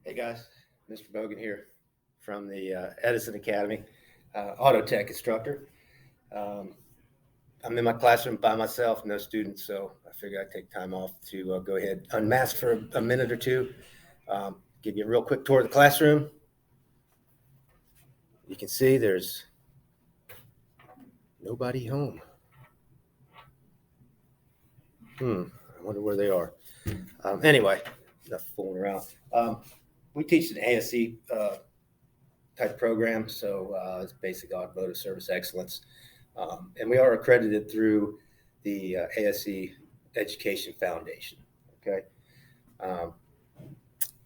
Hey guys, Mr. Bogan here from the Edison Academy, Auto Tech instructor. I'm in my classroom by myself, no students, so I figured I'd take time off to go ahead, unmask for a minute or two, give you a real quick tour of the classroom. You can see there's nobody home. I wonder where they are. Anyway, enough fooling around. We teach an ASE type program, so it's basic automotive service excellence, and we are accredited through the ASE Education Foundation. Okay,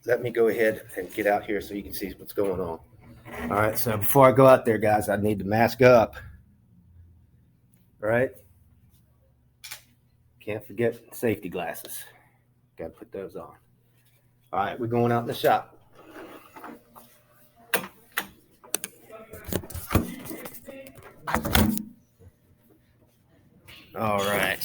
let me go ahead and get out here so you can see what's going on. All right, so before I go out there, guys, I need to mask up. All right, can't forget safety glasses. Got to put those on. All right, we're going out in the shop. All right,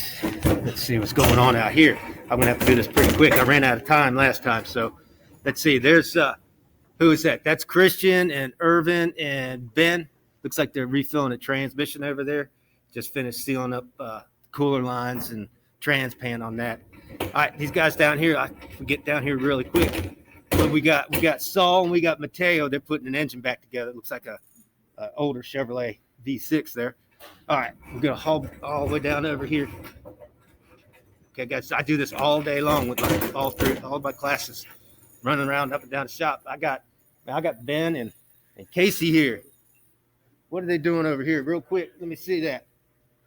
let's see what's going on out here. I'm gonna have to do this pretty quick. I ran out of time last time, so let's see. There's who is that? That's Christian and Irvin and Ben. Looks like they're refilling a transmission over there. Just finished sealing up cooler lines and trans pan on that. All right, these guys down here. I can get down here really quick. But we got Saul and we got Mateo. They're putting an engine back together. It looks like a older Chevrolet V6 there. All right, we're gonna haul all the way down over here. Okay, guys, I do this all day long with all my classes, running around up and down the shop. I got Ben and Casey here. What are they doing over here? Real quick, let me see that.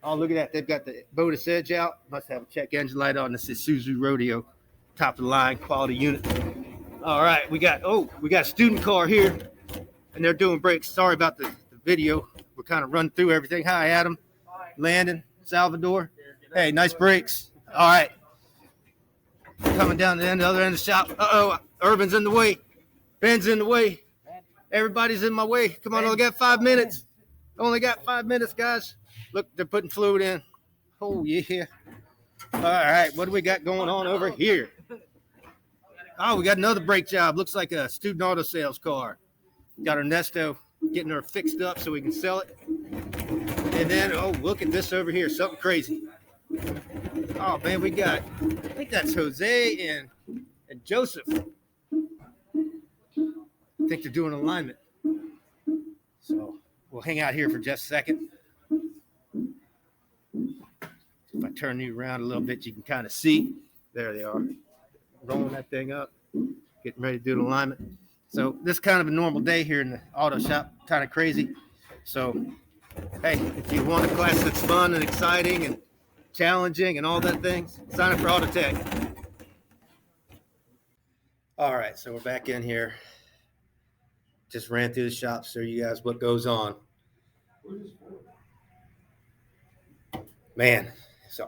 Oh, look at that. They've got the Botus Edge out. Must have a check engine light on. This is Isuzu Rodeo, top of the line, quality unit. All right, we got a student car here, and they're doing brakes. Sorry about the video. We're kind of running through everything. Hi, Adam. Hi. Landon, Salvador. Hey, nice brakes. All right. Coming down to the other end of the shop. Uh-oh, Urban's in the way. Ben's in the way. Everybody's in my way. Come on, only got 5 minutes. Only got 5 minutes, guys. Look, they're putting fluid in. Oh, yeah. All right, what do we got going on over here? Oh, we got another brake job. Looks like a student auto sales car. Got Ernesto getting her fixed up so we can sell it. And then, oh, look at this over here. Something crazy. Oh, man, I think that's Jose and Joseph. I think they're doing alignment. So we'll hang out here for just a second. If I turn you around a little bit, you can kind of see. There they are. Rolling that thing up. Getting ready to do the alignment. So this is kind of a normal day here in the auto shop, kind of crazy. So, hey, if you want a class that's fun and exciting and challenging and all that things, sign up for Auto Tech. All right, so we're back in here. Just ran through the shop, show you guys what goes on. Man, so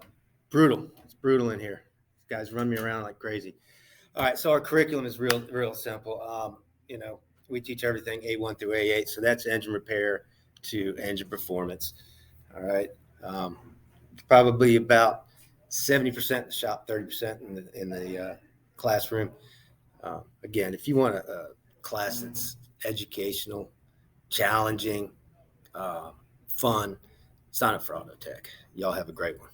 brutal. It's brutal in here. These guys run me around like crazy. All right, so our curriculum is real simple. We teach everything A1 through A8, so that's engine repair to engine performance. All right, probably about 70% in the shop, 30% in the classroom. Again, if you want a class that's educational, challenging, fun, sign up for Auto Tech. Y'all have a great one.